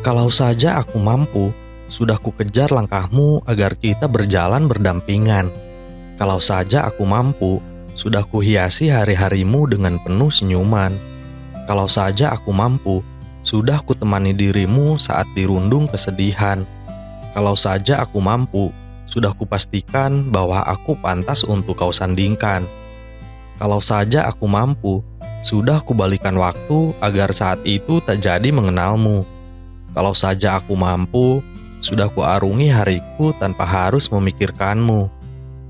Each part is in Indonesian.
Kalau saja aku mampu, sudah kukejar langkahmu agar kita berjalan berdampingan. Kalau saja aku mampu, sudah kuhiasi hari-harimu dengan penuh senyuman. Kalau saja aku mampu, sudah kutemani dirimu saat dirundung kesedihan. Kalau saja aku mampu, sudah kupastikan bahwa aku pantas untuk kau sandingkan. Kalau saja aku mampu, sudah kubalikan waktu agar saat itu tak jadi mengenalmu. Kalau saja aku mampu, sudah kuarungi hariku tanpa harus memikirkanmu.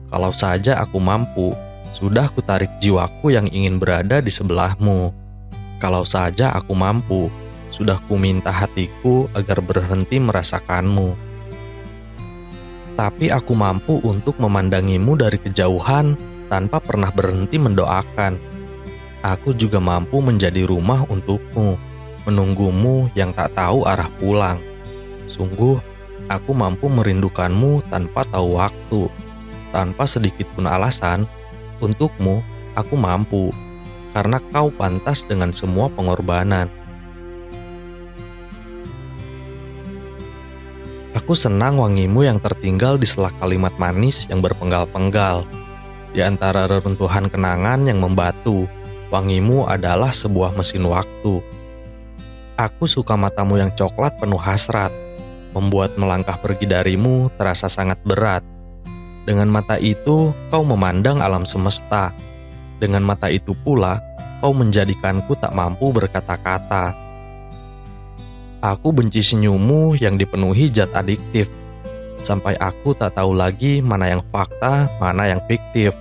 Kalau saja aku mampu, sudah kutarik jiwaku yang ingin berada di sebelahmu. Kalau saja aku mampu, sudah kuminta hatiku agar berhenti merasakanmu. Tapi aku mampu untuk memandangimu dari kejauhan tanpa pernah berhenti mendoakan. Aku juga mampu menjadi rumah untukmu, menunggumu yang tak tahu arah pulang. Sungguh, aku mampu merindukanmu tanpa tahu waktu. Tanpa sedikit pun alasan, untukmu aku mampu, karena kau pantas dengan semua pengorbanan. Aku senang wangimu yang tertinggal di sela kalimat manis yang berpenggal-penggal. Di antara reruntuhan kenangan yang membatu, wangimu adalah sebuah mesin waktu. Aku suka matamu yang coklat penuh hasrat, membuat melangkah pergi darimu terasa sangat berat. Dengan mata itu, kau memandang alam semesta. Dengan mata itu pula, kau menjadikanku tak mampu berkata-kata. Aku benci senyummu yang dipenuhi zat adiktif, sampai aku tak tahu lagi mana yang fakta, mana yang fiktif.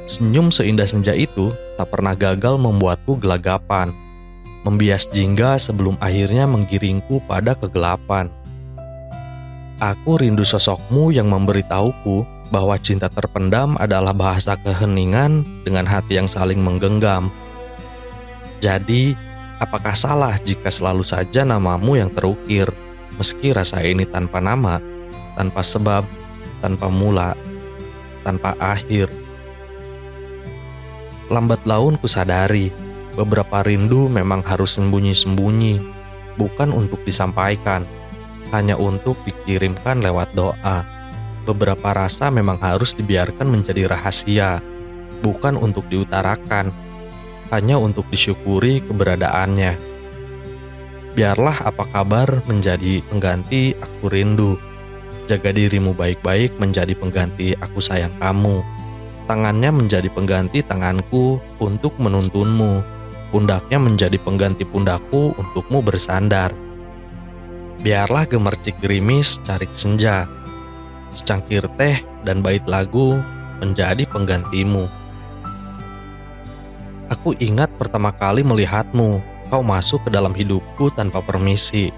Senyum seindah senja itu tak pernah gagal membuatku gelagapan, membias jingga sebelum akhirnya menggiringku pada kegelapan. Aku rindu sosokmu yang memberitahuku bahwa cinta terpendam adalah bahasa keheningan dengan hati yang saling menggenggam. Jadi, apakah salah jika selalu saja namamu yang terukir, meski rasa ini tanpa nama, tanpa sebab, tanpa mula, tanpa akhir? Lambat laun kusadari, beberapa rindu memang harus sembunyi-sembunyi, bukan untuk disampaikan, hanya untuk dikirimkan lewat doa. Beberapa rasa memang harus dibiarkan menjadi rahasia, bukan untuk diutarakan, hanya untuk disyukuri keberadaannya. Biarlah apa kabar menjadi pengganti aku rindu. Jaga dirimu baik-baik menjadi pengganti aku sayang kamu. Tangannya menjadi pengganti tanganku untuk menuntunmu. Pundaknya menjadi pengganti pundakku untukmu bersandar. Biarlah gemercik gerimis carik senja, secangkir teh dan bait lagu menjadi penggantimu. Aku ingat pertama kali melihatmu, kau masuk ke dalam hidupku tanpa permisi,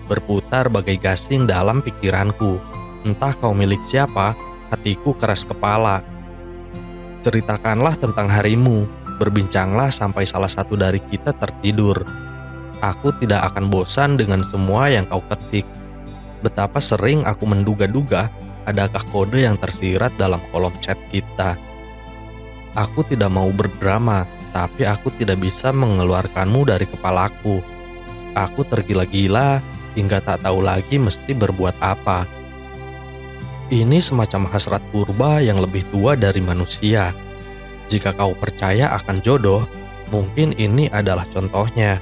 berputar bagai gasing dalam pikiranku. Entah kau milik siapa, hatiku keras kepala. Ceritakanlah tentang harimu, berbincanglah sampai salah satu dari kita tertidur. Aku tidak akan bosan dengan semua yang kau ketik. Betapa sering aku menduga-duga adakah kode yang tersirat dalam kolom chat kita. Aku tidak mau berdrama, tapi aku tidak bisa mengeluarkanmu dari kepalaku. Aku tergila-gila hingga tak tahu lagi mesti berbuat apa. Ini semacam hasrat purba yang lebih tua dari manusia. Jika kau percaya akan jodoh, mungkin ini adalah contohnya.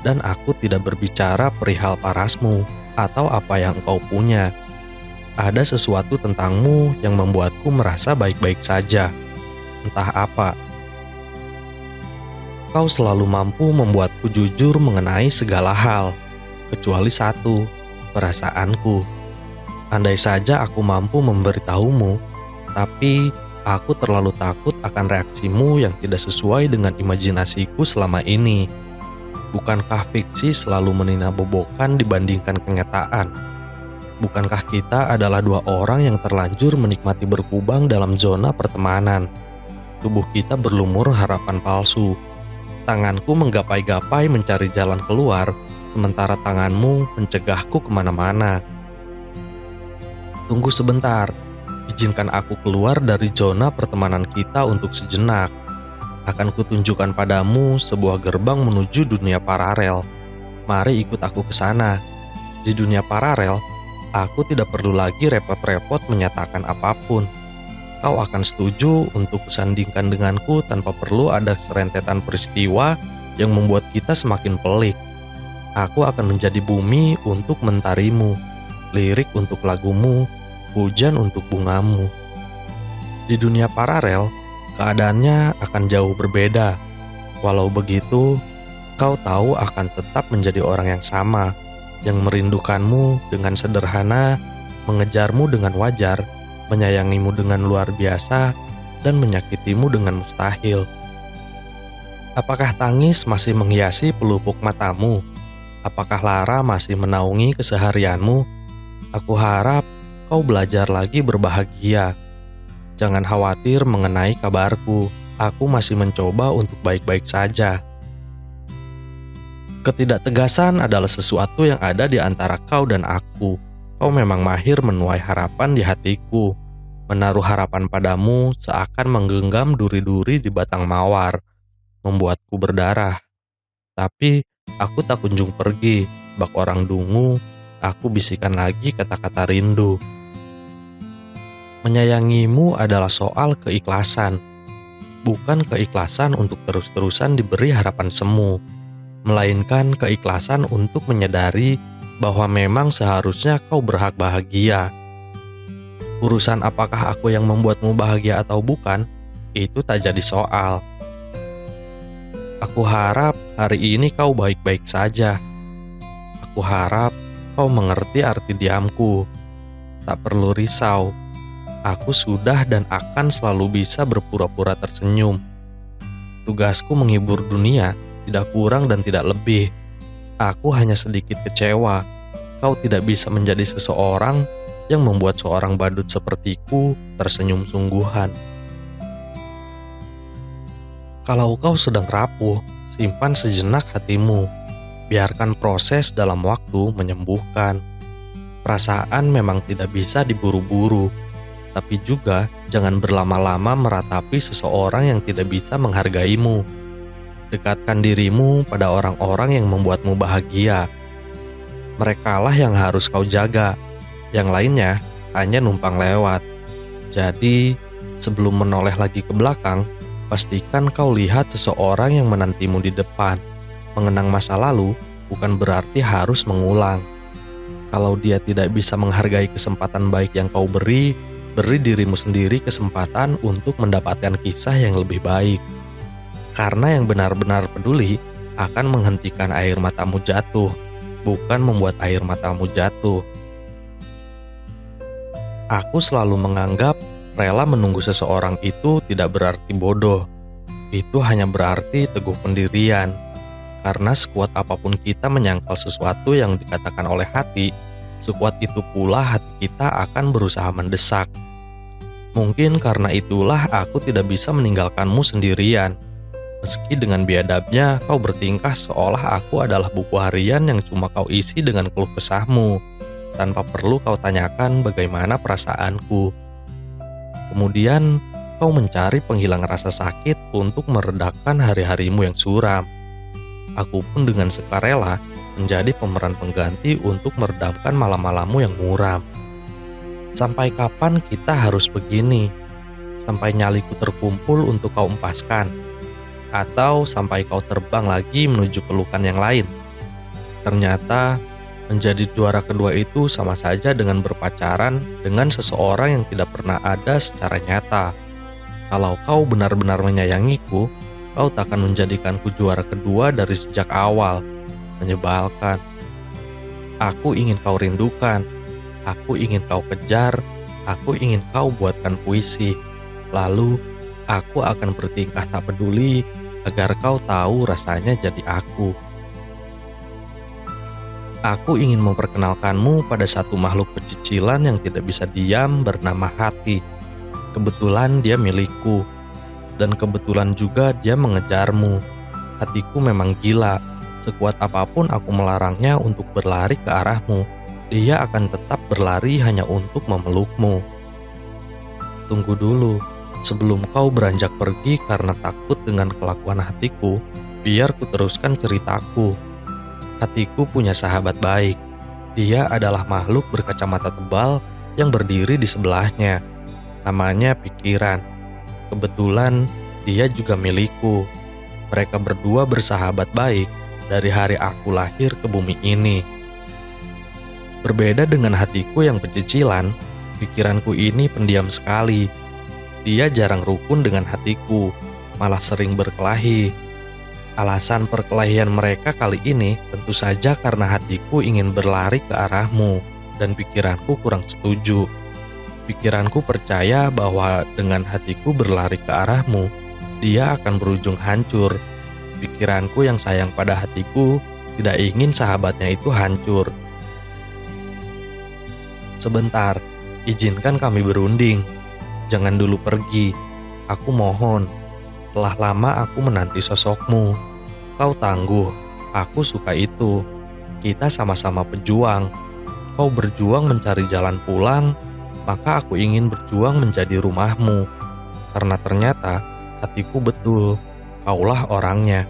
Dan aku tidak berbicara perihal parasmu atau apa yang kau punya. Ada sesuatu tentangmu yang membuatku merasa baik-baik saja. Entah apa. Kau selalu mampu membuatku jujur mengenai segala hal, kecuali satu, perasaanku. Andai saja aku mampu memberitahumu, tapi aku terlalu takut akan reaksimu yang tidak sesuai dengan imajinasiku selama ini. Bukankah fiksi selalu meninabobokan dibandingkan kenyataan? Bukankah kita adalah dua orang yang terlanjur menikmati berkubang dalam zona pertemanan? Tubuh kita berlumur harapan palsu. Tanganku menggapai-gapai mencari jalan keluar, sementara tanganmu mencegahku kemana-mana. Tunggu sebentar, izinkan aku keluar dari zona pertemanan kita untuk sejenak. Akan kutunjukkan padamu sebuah gerbang menuju dunia paralel. Mari ikut aku ke sana. Di dunia paralel, aku tidak perlu lagi repot-repot menyatakan apapun. Kau akan setuju untuk kusandingkan denganku tanpa perlu ada serentetan peristiwa yang membuat kita semakin pelik. Aku akan menjadi bumi untuk mentarimu, lirik untuk lagumu, hujan untuk bungamu. Di dunia paralel, keadaannya akan jauh berbeda. Walau begitu, kau tahu akan tetap menjadi orang yang sama, yang merindukanmu dengan sederhana, mengejarmu dengan wajar, menyayangimu dengan luar biasa, dan menyakitimu dengan mustahil. Apakah tangis masih menghiasi pelupuk matamu? Apakah lara masih menaungi keseharianmu? Aku harap kau belajar lagi berbahagia. Jangan khawatir mengenai kabarku. Aku masih mencoba untuk baik-baik saja. Ketidaktegasan adalah sesuatu yang ada di antara kau dan aku. Kau memang mahir menuai harapan di hatiku. Menaruh harapan padamu seakan menggenggam duri-duri di batang mawar, membuatku berdarah. Tapi aku tak kunjung pergi, bak orang dungu, aku bisikan lagi kata-kata rindu. Menyayangimu adalah soal keikhlasan, bukan keikhlasan untuk terus-terusan diberi harapan semu, melainkan keikhlasan untuk menyadari bahwa memang seharusnya kau berhak bahagia. Urusan apakah aku yang membuatmu bahagia atau bukan, itu tak jadi soal. Aku harap hari ini kau baik-baik saja. Aku harap kau mengerti arti diamku. Tak perlu risau. Aku sudah dan akan selalu bisa berpura-pura tersenyum. Tugasku menghibur dunia, tidak kurang dan tidak lebih. Aku hanya sedikit kecewa. Kau tidak bisa menjadi seseorang yang membuat seorang badut sepertiku tersenyum sungguhan. Kalau kau sedang rapuh, simpan sejenak hatimu. Biarkan proses dalam waktu menyembuhkan. Perasaan memang tidak bisa diburu-buru, tapi juga jangan berlama-lama meratapi seseorang yang tidak bisa menghargaimu. Dekatkan dirimu pada orang-orang yang membuatmu bahagia. Merekalah yang harus kau jaga. Yang lainnya hanya numpang lewat. Jadi, sebelum menoleh lagi ke belakang, pastikan kau lihat seseorang yang menantimu di depan. Mengenang masa lalu bukan berarti harus mengulang. Kalau dia tidak bisa menghargai kesempatan baik yang kau beri dirimu sendiri kesempatan untuk mendapatkan kisah yang lebih baik. Karena yang benar-benar peduli akan menghentikan air matamu jatuh, bukan membuat air matamu jatuh. Aku selalu menganggap rela menunggu seseorang itu tidak berarti bodoh. Itu hanya berarti teguh pendirian. Karena sekuat apapun kita menyangkal sesuatu yang dikatakan oleh hati, sekuat itu pula hati kita akan berusaha mendesak. Mungkin karena itulah aku tidak bisa meninggalkanmu sendirian. Meski dengan biadabnya kau bertingkah seolah aku adalah buku harian yang cuma kau isi dengan keluh kesahmu, tanpa perlu kau tanyakan bagaimana perasaanku. Kemudian kau mencari penghilang rasa sakit untuk meredakan hari-harimu yang suram. Aku pun dengan sukarela menjadi pemeran pengganti untuk meredamkan malam-malammu yang muram. Sampai kapan kita harus begini? Sampai nyaliku terkumpul untuk kau empaskan? Atau sampai kau terbang lagi menuju pelukan yang lain? Ternyata menjadi juara kedua itu sama saja dengan berpacaran dengan seseorang yang tidak pernah ada secara nyata. Kalau kau benar-benar menyayangiku, kau tak akan menjadikanku juara kedua dari sejak awal. Menyebalkan. Aku ingin kau rindukan. Aku ingin kau kejar. Aku ingin kau buatkan puisi. Lalu, aku akan bertingkah tak peduli agar kau tahu rasanya jadi aku. Aku ingin memperkenalkanmu pada satu makhluk pecicilan yang tidak bisa diam bernama hati. Kebetulan dia milikku, dan kebetulan juga dia mengejarmu. Hatiku memang gila, sekuat apapun aku melarangnya untuk berlari ke arahmu, dia akan tetap berlari hanya untuk memelukmu. Tunggu dulu, sebelum kau beranjak pergi karena takut dengan kelakuan hatiku, biar ku teruskan ceritaku. Hatiku punya sahabat baik. Dia adalah makhluk berkacamata tebal yang berdiri di sebelahnya. Namanya pikiran. Kebetulan dia juga milikku. Mereka berdua bersahabat baik dari hari aku lahir ke bumi ini. Berbeda dengan hatiku yang pecicilan, pikiranku ini pendiam sekali. Dia jarang rukun dengan hatiku, malah sering berkelahi. Alasan perkelahian mereka kali ini tentu saja karena hatiku ingin berlari ke arahmu dan pikiranku kurang setuju. Pikiranku percaya bahwa dengan hatiku berlari ke arahmu, dia akan berujung hancur. Pikiranku yang sayang pada hatiku tidak ingin sahabatnya itu hancur. Sebentar, izinkan kami berunding. Jangan dulu pergi, aku mohon. Telah lama aku menanti sosokmu. Kau tangguh, aku suka itu. Kita sama-sama pejuang. Kau berjuang mencari jalan pulang, maka aku ingin berjuang menjadi rumahmu. Karena ternyata hatiku betul, kaulah orangnya.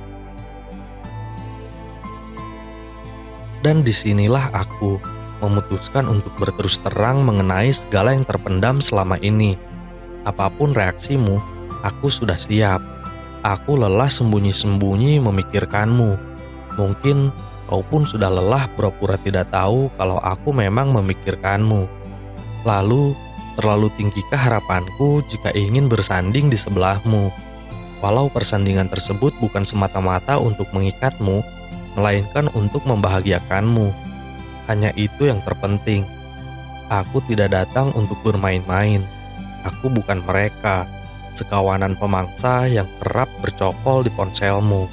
Dan disinilah aku memutuskan untuk berterus terang mengenai segala yang terpendam selama ini. Apapun reaksimu, aku sudah siap. Aku lelah sembunyi-sembunyi memikirkanmu. Mungkin kau pun sudah lelah pura-pura tidak tahu kalau aku memang memikirkanmu. Lalu, terlalu tinggikah harapanku jika ingin bersanding di sebelahmu? Walau persandingan tersebut bukan semata-mata untuk mengikatmu, melainkan untuk membahagiakanmu. Hanya itu yang terpenting. Aku tidak datang untuk bermain-main. Aku bukan mereka, sekawanan pemangsa yang kerap bercokol di ponselmu.